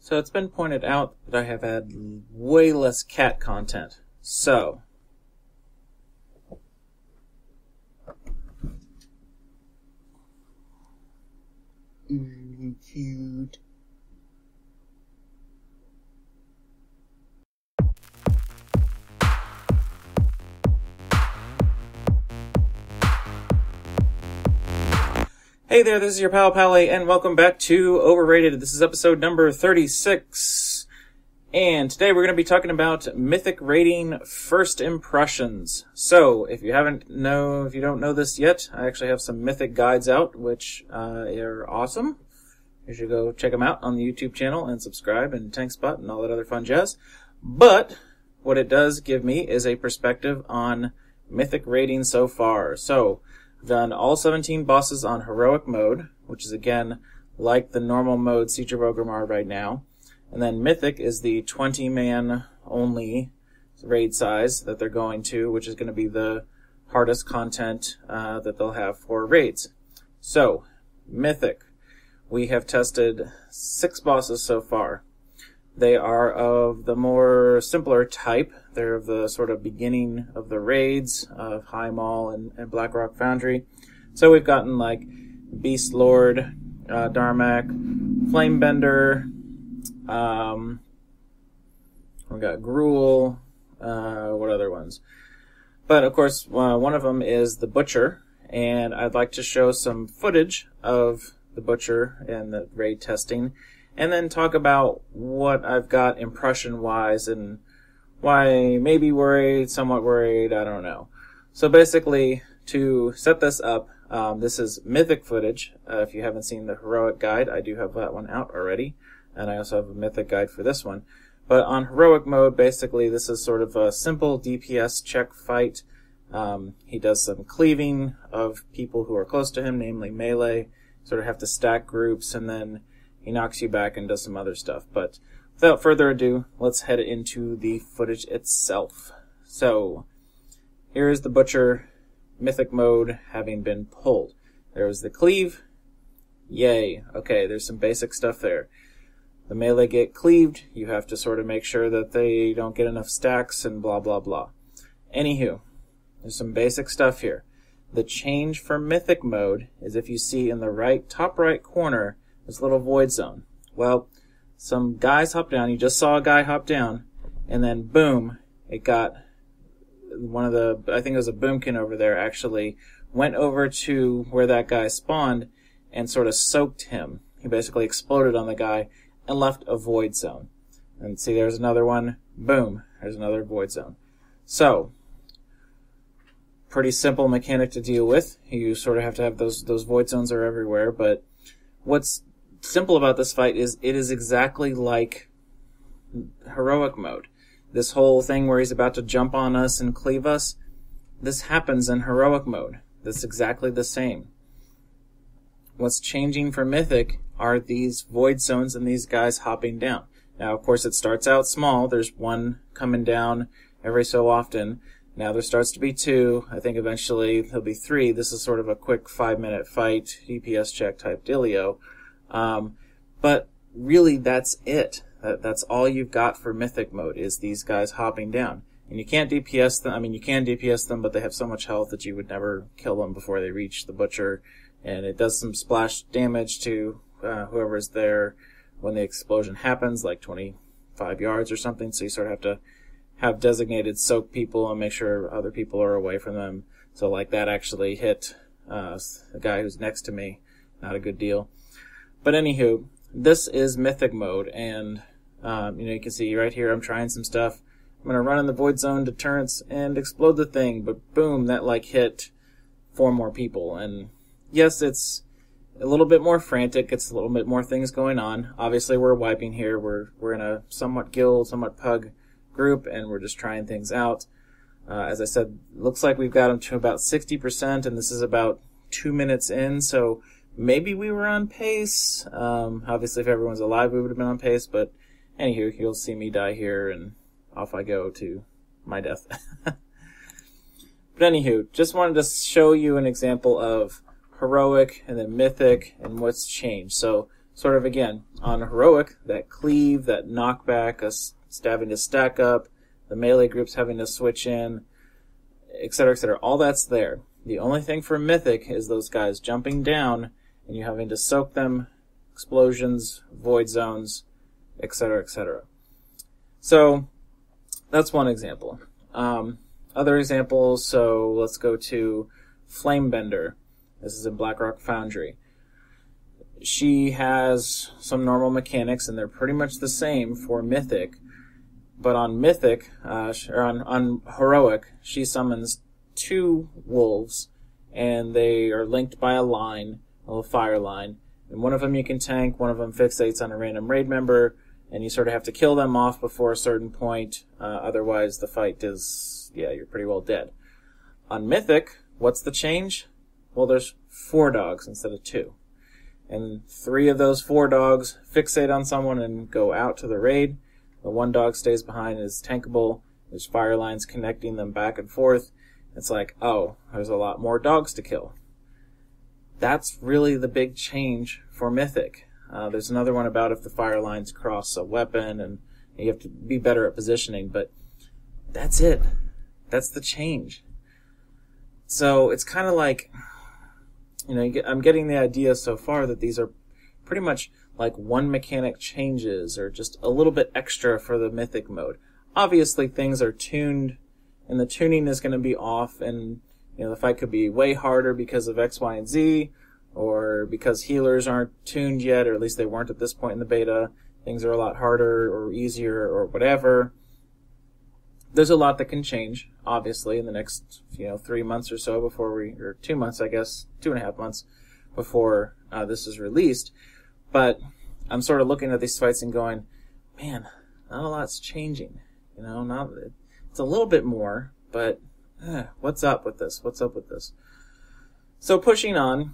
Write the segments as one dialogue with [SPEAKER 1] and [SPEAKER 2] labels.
[SPEAKER 1] So it's been pointed out that I have had way less cat content. So cute. Hey there, this is your pal Pallie, and welcome back to Overrated. This is episode number 36, and today we're going to be talking about Mythic rating first impressions. So, if you don't know this yet, I actually have some Mythic guides out, which are awesome. You should go check them out on the YouTube channel and subscribe and tank spot and all that other fun jazz. But what it does give me is a perspective on Mythic rating so far. So, I've done all 17 bosses on heroic mode, which is again like the normal mode Siege of Orgrimmar right now. And then Mythic is the 20-man only raid size that they're going to, which is going to be the hardest content that they'll have for raids. So, Mythic. We have tested 6 bosses so far. They are of the more simpler type. They're of the sort of beginning of the raids of Highmaul and Blackrock Foundry. So we've gotten like Beast Lord, Darmak, Flamebender, we got Gruul, what other ones? But of course, one of them is the Butcher, and I'd like to show some footage of the Butcher and the raid testing, and then talk about what I've got impression-wise and why maybe worried, somewhat worried, I don't know. So basically, to set this up, this is Mythic footage. If you haven't seen the Heroic guide, I do have that one out already, and I also have a Mythic guide for this one. But on Heroic mode, basically, this is sort of a simple DPS check fight. He does some cleaving of people who are close to him, namely melee. Sort of have to stack groups, and then he knocks you back and does some other stuff. But without further ado, let's head into the footage itself. So, here is the Butcher Mythic mode having been pulled. There was the cleave. Yay. Okay, there's some basic stuff there. The melee get cleaved. You have to sort of make sure that they don't get enough stacks and blah, blah, blah. Anywho, there's some basic stuff here. The change for Mythic mode is if you see in the top right corner, this little void zone. Well, some guys hop down. You just saw a guy hop down, and then boom, it got one of the, I think it was a boomkin over there, actually went over to where that guy spawned and sort of soaked him. He basically exploded on the guy and left a void zone. And see, there's another one. Boom, there's another void zone. So, pretty simple mechanic to deal with. You sort of have to have those void zones are everywhere, but what's simple about this fight is it is exactly like heroic mode. This whole thing where he's about to jump on us and cleave us, this happens in heroic mode. That's exactly the same. What's changing for Mythic are these void zones and these guys hopping down. Now, of course, it starts out small. There's one coming down every so often. Now there starts to be 2. I think eventually there'll be 3. This is sort of a quick 5-minute fight, DPS check type dealio. But really that's it. That's all you've got for Mythic mode is these guys hopping down. And you can't DPS them. I mean, you can DPS them, but they have so much health that you would never kill them before they reach the Butcher. And it does some splash damage to whoever's there when the explosion happens, like 25 yards or something. So you sort of have to have designated soak people and make sure other people are away from them. So like that actually hit the guy who's next to me. Not a good deal. But anywho, this is Mythic mode, and you can see right here I'm trying some stuff. I'm going to run in the void zone deterrence and explode the thing, but boom, that like hit 4 more people. And yes, it's a little bit more frantic. It's a little bit more things going on. Obviously, we're wiping here. We're in a somewhat guild, somewhat pug group, and we're just trying things out. As I said, looks like we've got them to about 60%, and this is about 2 minutes in, so maybe we were on pace. Obviously, if everyone's alive, we would have been on pace, but anywho, you'll see me die here, and off I go to my death. But anywho, just wanted to show you an example of heroic and then mythic and what's changed. So sort of, again, on Heroic, that cleave, that knockback, us having to stack up, the melee groups having to switch in, etc., all that's there. The only thing for Mythic is those guys jumping down and you having to soak them, explosions, void zones, etc. So that's one example. Other examples, so let's go to Flamebender. This is in Blackrock Foundry. She has some normal mechanics, and they're pretty much the same for Mythic. But on Mythic, or on Heroic, she summons 2 wolves, and they are linked by a line, a little fire line. And one of them you can tank, one of them fixates on a random raid member, and you sort of have to kill them off before a certain point. Otherwise, the fight is, you're pretty well dead. On Mythic, what's the change? Well, there's 4 dogs instead of 2. And 3 of those 4 dogs fixate on someone and go out to the raid. The 1 dog stays behind and is tankable. There's fire lines connecting them back and forth. It's like, oh, there's a lot more dogs to kill. That's really the big change for Mythic. There's another one about if the fire lines cross a weapon, and you have to be better at positioning, but that's it. That's the change. So it's kind of like, I'm getting the idea so far that these are pretty much like one mechanic changes or just a little bit extra for the Mythic mode. Obviously things are tuned, and the tuning is going to be off, and the fight could be way harder because of X, Y, and Z, or because healers aren't tuned yet, or at least they weren't at this point in the beta. Things are a lot harder or easier or whatever. There's a lot that can change, obviously, in the next 3 months or so before or 2 months, I guess, 2.5 months before this is released. But I'm sort of looking at these fights and going, man, not a lot's changing. It's a little bit more, but what's up with this? What's up with this? So pushing on,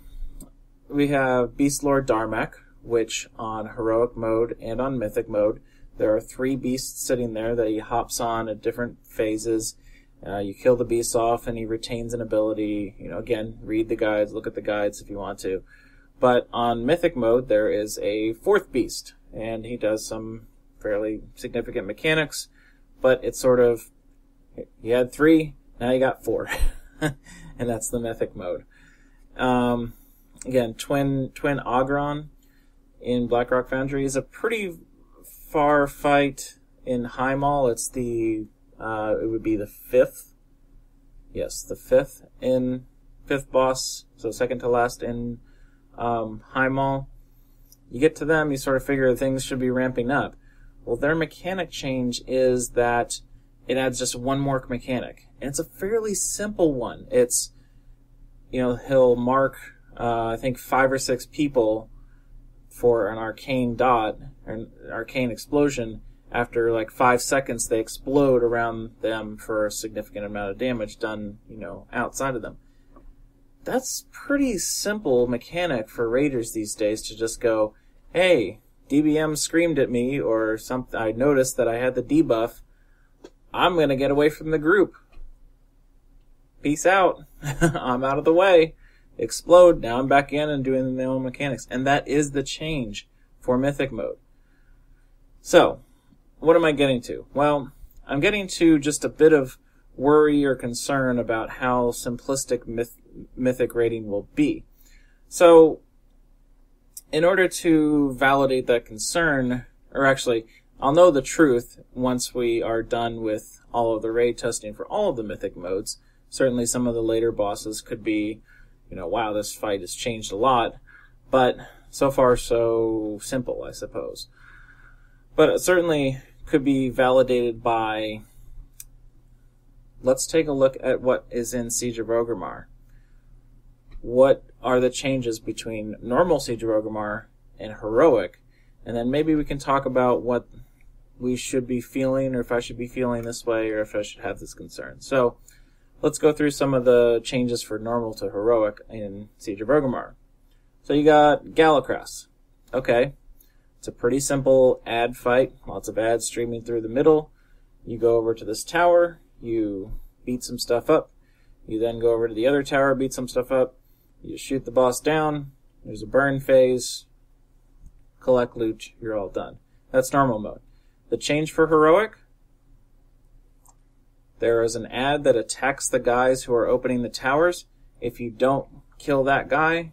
[SPEAKER 1] we have Beastlord Darmak, which on Heroic mode and on Mythic mode, there are 3 beasts sitting there that he hops on at different phases. You kill the beast off and he retains an ability. Again, read the guides, look at the guides if you want to. But on Mythic mode, there is a 4th beast, and he does some fairly significant mechanics, but it's sort of, you had 3, now you got 4. And that's the Mythic mode. Again, Twin Ogron in Blackrock Foundry is a pretty far fight in Highmaul. It's it would be the 5th. Yes, the 5th boss, so second to last in Highmaul. You get to them, you sort of figure things should be ramping up. Well, their mechanic change is that it adds just 1 more mechanic. And it's a fairly simple one. It's, he'll mark, I think 5 or 6 people for an arcane dot, or an arcane explosion. After like 5 seconds, they explode around them for a significant amount of damage done, outside of them. That's pretty simple mechanic for raiders these days, to just go, hey, DBM screamed at me, or something. I noticed that I had the debuff. I'm going to get away from the group. Peace out. I'm out of the way. Explode. Now I'm back in and doing my own mechanics. And that is the change for Mythic mode. So, what am I getting to? Well, I'm getting to just a bit of worry or concern about how simplistic Mythic raiding will be. So, in order to validate that concern, or actually, I'll know the truth once we are done with all of the raid testing for all of the Mythic modes. Certainly some of the later bosses could be, wow, this fight has changed a lot, but so far so simple, I suppose. But it certainly could be validated by, let's take a look at what is in Siege of Orgrimmar. What are the changes between normal Siege of Orgrimmar and Heroic? And then maybe we can talk about what we should be feeling, or if I should be feeling this way, or if I should have this concern. So, let's go through some of the changes for normal to Heroic in Siege of Orgrimmar. So you got Galakras. Okay. It's a pretty simple ad fight. Lots of ads streaming through the middle. You go over to this tower. You beat some stuff up. You then go over to the other tower, beat some stuff up. You shoot the boss down. There's a burn phase. collect loot, you're all done. That's normal mode. The change for heroic, there is an ad that attacks the guys who are opening the towers. If you don't kill that guy,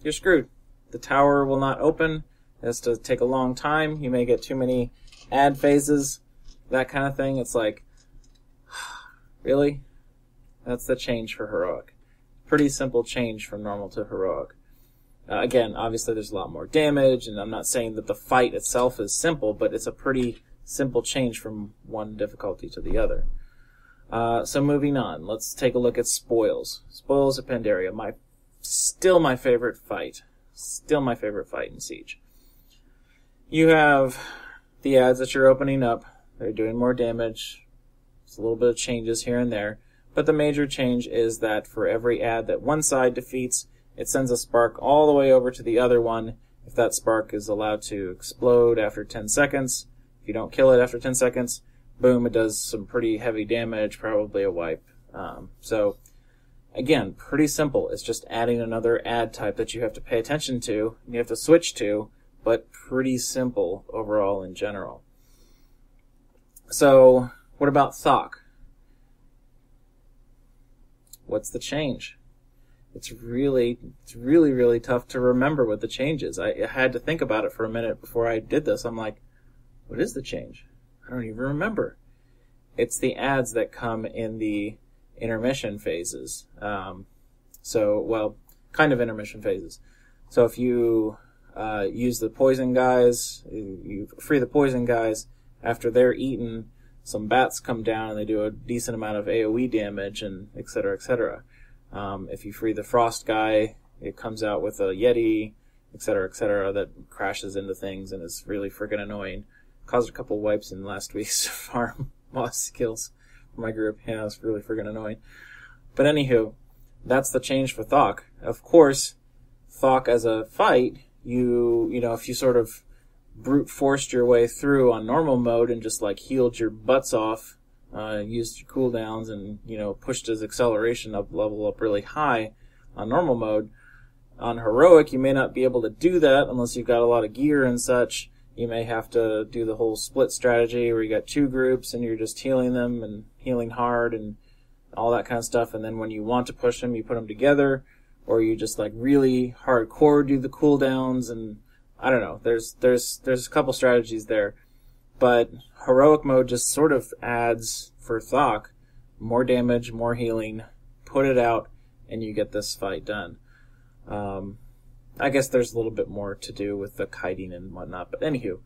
[SPEAKER 1] you're screwed. The tower will not open. It has to take a long time. You may get too many ad phases, that kind of thing. It's like, really? That's the change for heroic. Pretty simple change from normal to heroic. Again, obviously there's a lot more damage, and I'm not saying that the fight itself is simple, but it's a pretty simple change from one difficulty to the other. So moving on, let's take a look at Spoils. Spoils of Pandaria, still my favorite fight. Still my favorite fight in Siege. You have the ads that you're opening up. They're doing more damage. There's a little bit of changes here and there. But the major change is that for every ad that one side defeats, it sends a spark all the way over to the other one. If that spark is allowed to explode after 10 seconds, if you don't kill it after 10 seconds, boom, it does some pretty heavy damage, probably a wipe. So, again, pretty simple. It's just adding another ad type that you have to pay attention to, and you have to switch to, but pretty simple overall in general. So, what about Thok? What's the change? It's really tough to remember what the change is. I had to think about it for a minute before I did this. I'm like, what is the change? I don't even remember. It's the ads that come in the intermission phases. Kind of intermission phases. So if you use the poison guys, you free the poison guys, after they're eaten, some bats come down and they do a decent amount of AoE damage, and et cetera, et cetera. If you free the frost guy, it comes out with a yeti, et cetera, that crashes into things and is really freaking annoying. Caused a couple wipes in last week's farm boss kills for my group. Yeah, it's really freaking annoying. But anywho, that's the change for Thok. Of course, Thok as a fight, you know, if you sort of brute forced your way through on normal mode and just like healed your butts off, used your cooldowns and, you know, pushed his acceleration level up really high on normal mode. On heroic, you may not be able to do that unless you've got a lot of gear and such. You may have to do the whole split strategy where you got two groups and you're just healing them and healing hard and all that kind of stuff. And then when you want to push them, you put them together, or you just like really hardcore do the cooldowns. And I don't know. There's a couple strategies there, but heroic mode just sort of adds for Thok more damage, more healing. Put it out, and you get this fight done. I guess there's a little bit more to do with the kiting and whatnot, but anywho,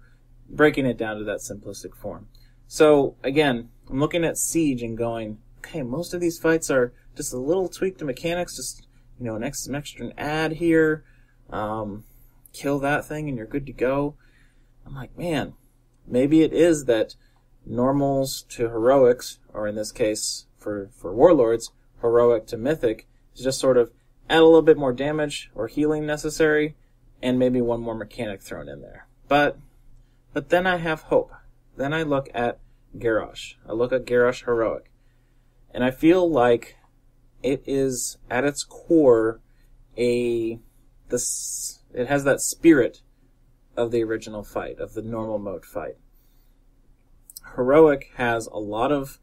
[SPEAKER 1] breaking it down to that simplistic form. So, again, I'm looking at Siege and going, okay, most of these fights are just a little tweak to mechanics, just, you know, an extra ad here, kill that thing and you're good to go. I'm like, man, maybe it is that normals to heroics, or in this case, for Warlords, heroic to mythic, is just sort of add a little bit more damage or healing necessary, and maybe one more mechanic thrown in there. But then I have hope. Then I look at Garrosh. I look at Garrosh Heroic. And I feel like it is, at its core, it has that spirit of the original fight, of the normal mode fight. Heroic has a lot of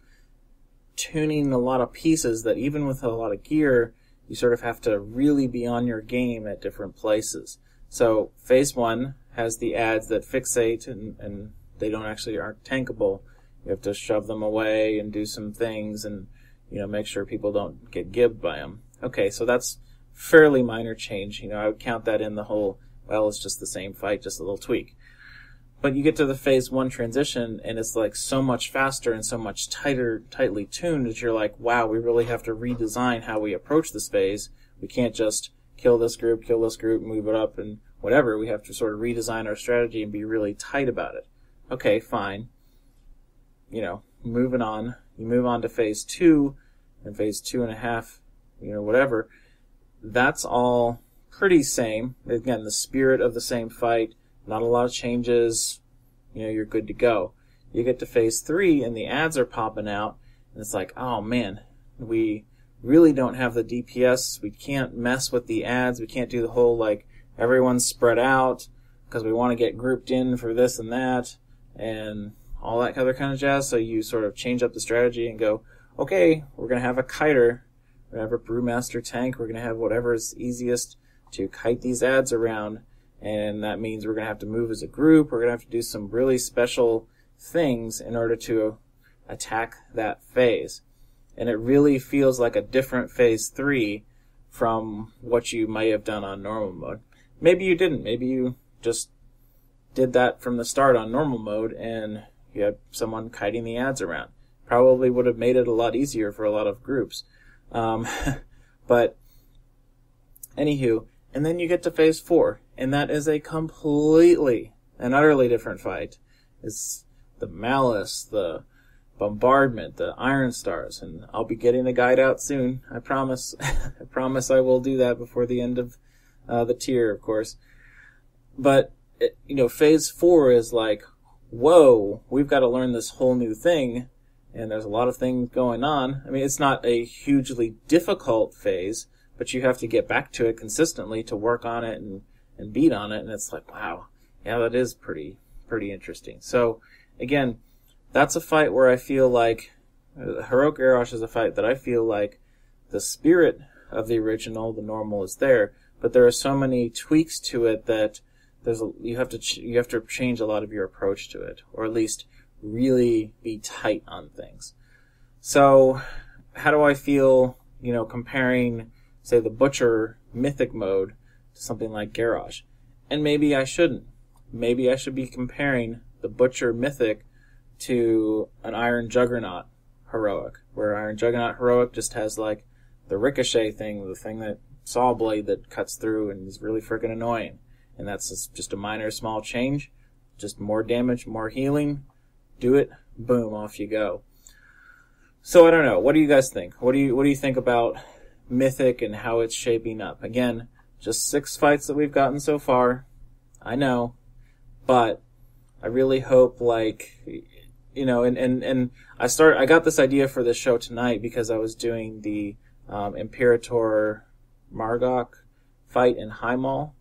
[SPEAKER 1] tuning, a lot of pieces that even with a lot of gear, you sort of have to really be on your game at different places. So phase 1 has the ads that fixate and they aren't tankable. You have to shove them away and do some things and, you know, make sure people don't get gibbed by them. Okay, so that's fairly minor change. You know, I would count that in the whole, well, it's just the same fight, just a little tweak. But you get to the phase 1 transition and it's like so much faster and so much tightly tuned that you're like, wow, we really have to redesign how we approach this phase. We can't just kill this group, move it up and whatever. We have to sort of redesign our strategy and be really tight about it. Okay, fine. You know, moving on. You move on to phase 2 and phase 2.5, you know, whatever. That's all pretty same. Again, the spirit of the same fight. Not a lot of changes, you know, you're good to go. You get to phase 3 and the ads are popping out and it's like, oh man, we really don't have the DPS. We can't mess with the ads. We can't do the whole like everyone's spread out because we want to get grouped in for this and that and all that other kind of jazz. So you sort of change up the strategy and go, okay, we're going to have a kiter, we're going to have a brewmaster tank, we're going to have whatever is easiest to kite these ads around, and that means we're going to have to move as a group, we're going to have to do some really special things in order to attack that phase. And it really feels like a different phase 3 from what you might have done on normal mode. Maybe you didn't. Maybe you just did that from the start on normal mode and you had someone kiting the ads around. Probably would have made it a lot easier for a lot of groups. But anywho, and then you get to phase 4, and that is a completely and utterly different fight. It's the Malice, the Bombardment, the Iron Stars, and I'll be getting the guide out soon. I promise. I promise I will do that before the end of the tier, of course. But phase 4 is like, whoa, we've got to learn this whole new thing, and there's a lot of things going on. I mean, it's not a hugely difficult phase, but you have to get back to it consistently to work on it and beat on it, and it's like, wow, yeah, that is pretty interesting. So, again, that's a fight where I feel like Heroic Garrosh is a fight that I feel like the spirit of the original, the normal, is there, but there are so many tweaks to it that you have to change a lot of your approach to it, or at least really be tight on things. So, how do I feel, comparing, say, the Butcher Mythic mode to something like Garrosh? And maybe I shouldn't. Maybe I should be comparing the Butcher Mythic to an Iron Juggernaut Heroic, where Iron Juggernaut Heroic just has like the ricochet thing, the thing that saw blade that cuts through and is really freaking annoying. And that's just a minor small change, just more damage, more healing, do it, boom, off you go. So I don't know, what do you guys think? What do you think about Mythic and how it's shaping up? Again, just 6 fights that we've gotten so far, I know, but I really hope, and I got this idea for this show tonight because I was doing the Imperator Margok fight in Highmaul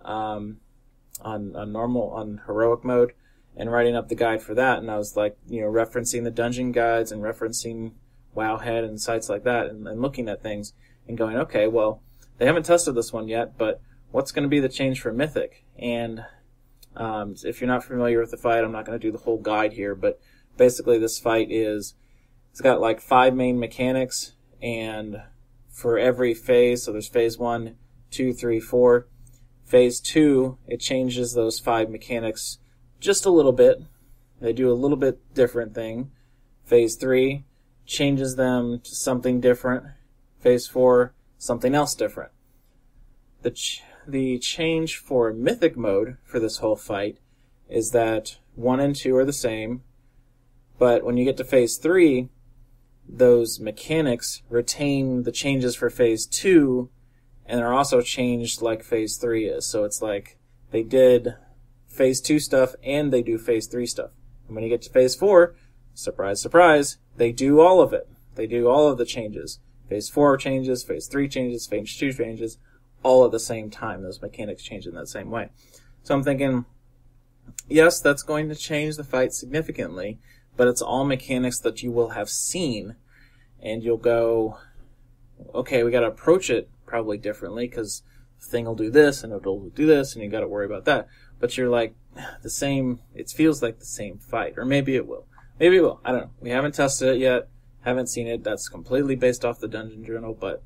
[SPEAKER 1] on heroic mode, and writing up the guide for that, and I was referencing the dungeon guides and referencing Wowhead and sites like that, and looking at things and going, okay, well, they haven't tested this one yet, but what's going to be the change for Mythic? And if you're not familiar with the fight, I'm not going to do the whole guide here, but basically this fight it's got like 5 main mechanics, and for every phase, so there's phase 1, 2, 3, 4. Phase 2, it changes those 5 mechanics just a little bit. They do a little bit different thing. Phase 3 changes them to something different. Phase 4, something else different. The change for Mythic mode for this whole fight is that 1 and 2 are the same, but when you get to Phase 3, those mechanics retain the changes for Phase 2, and are also changed like Phase 3 is. So it's like they did Phase 2 stuff and they do Phase 3 stuff. And when you get to Phase 4, surprise, surprise, they do all of it. They do all of the changes. Phase 4 changes, Phase 3 changes, Phase 2 changes, all at the same time. Those mechanics change in that same way. So I'm thinking, yes, that's going to change the fight significantly, but it's all mechanics that you will have seen, and you'll go, okay, we got to approach it probably differently, because the thing will do this, and it'll do this, and you got to worry about that. But you're like, it feels like the same fight, or maybe it will. Maybe it will. I don't know. We haven't tested it yet, haven't seen it. That's completely based off the Dungeon Journal, but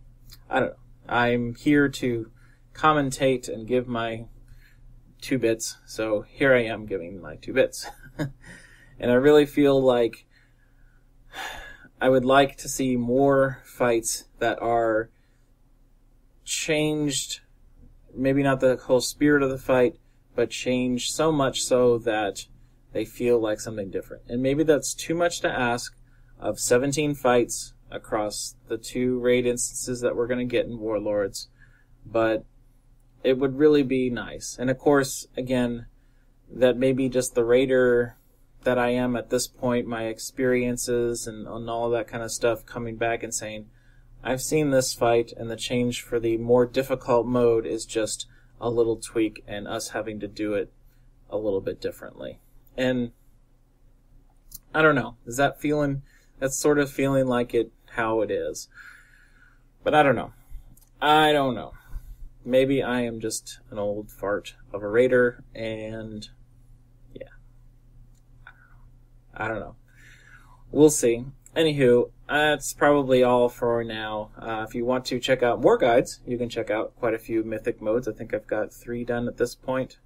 [SPEAKER 1] I don't know. I'm here to commentate and give my 2 bits, so here I am giving my 2 bits. And I really feel like I would like to see more fights that are changed, maybe not the whole spirit of the fight, but changed so much so that they feel like something different. And maybe that's too much to ask of 17 fights across the 2 raid instances that we're going to get in Warlords, but it would really be nice. And of course, again, that may be just the raider that I am at this point, my experiences and all that kind of stuff, coming back and saying, I've seen this fight, and the change for the more difficult mode is just a little tweak and us having to do it a little bit differently. And I don't know, that's sort of feeling like it how it is. But I don't know. Maybe I am just an old fart of a raider, and yeah. I don't know. We'll see. Anywho, that's probably all for now. If you want to check out more guides, you can check out quite a few Mythic modes. I think I've got 3 done at this point.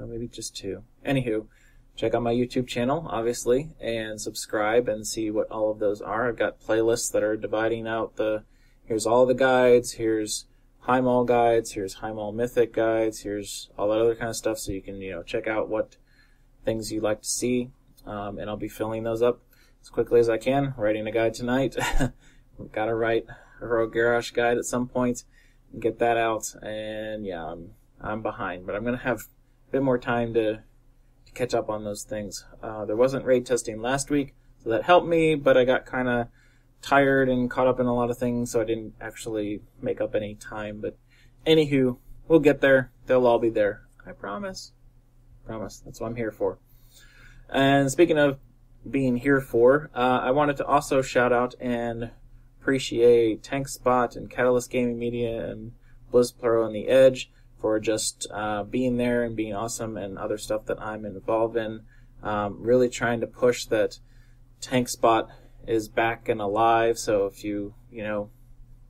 [SPEAKER 1] Maybe just 2. Anywho, check out my YouTube channel, obviously, and subscribe and see what all of those are. I've got playlists that are dividing out here's all the guides, here's Highmaul guides, here's Highmaul Mythic guides, here's all that other kind of stuff, so you can, check out what things you'd like to see, and I'll be filling those up as quickly as I can. Writing a guide tonight. We've got to write a Rogue Garrosh guide at some point and get that out, and yeah, I'm behind, but I'm going to have a bit more time to catch up on those things. There wasn't raid testing last week, so that helped me, but I got kind of tired and caught up in a lot of things, so I didn't actually make up any time. But anywho, we'll get there. They'll all be there. I promise. Promise. That's what I'm here for. And speaking of being here for, I wanted to also shout out and appreciate TankSpot and Catalyst Gaming Media and BlizzPro and The Edge for just being there and being awesome, and other stuff that I'm involved in. Really trying to push that TankSpot is back and alive, so if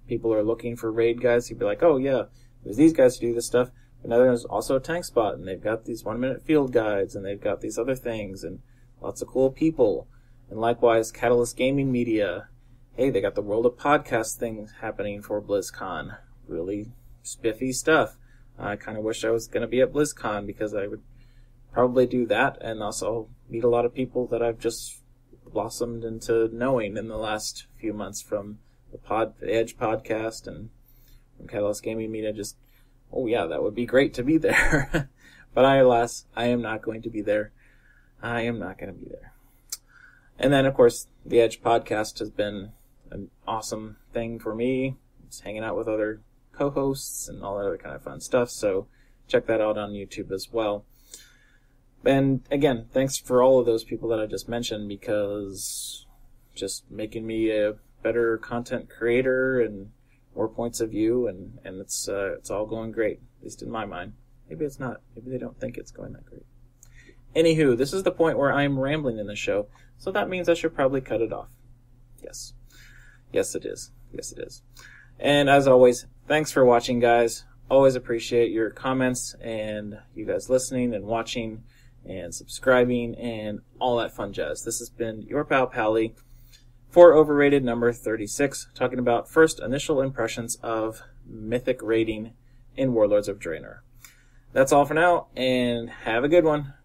[SPEAKER 1] people are looking for raid guys, you'd be like, oh yeah, there's these guys who do this stuff, but now there's also TankSpot, and they've got these 1-minute field guides, and they've got these other things, and lots of cool people. And likewise, Catalyst Gaming Media, hey, they got the World of Podcast thing happening for BlizzCon. Really spiffy stuff. I kind of wish I was going to be at BlizzCon, because I would probably do that, and also meet a lot of people that I've just blossomed into knowing in the last few months from the Edge podcast and from Catalyst Gaming Media. Just, oh yeah, that would be great to be there. But alas, I am not going to be there. I am not going to be there. And then, of course, the Edge podcast has been an awesome thing for me. Just hanging out with other co-hosts and all that other kind of fun stuff. So check that out on YouTube as well. And again, thanks for all of those people that I just mentioned, because just making me a better content creator and more points of view, and it's all going great, at least in my mind. Maybe it's not. Maybe they don't think it's going that great. Anywho, this is the point where I'm rambling in the show, so that means I should probably cut it off. Yes. Yes, it is. Yes, it is. And as always, thanks for watching, guys. Always appreciate your comments and you guys listening and watching and subscribing and all that fun jazz. This has been your pal Pallie for Overrated number 36, talking about first initial impressions of Mythic raiding in Warlords of Draenor. That's all for now, and have a good one.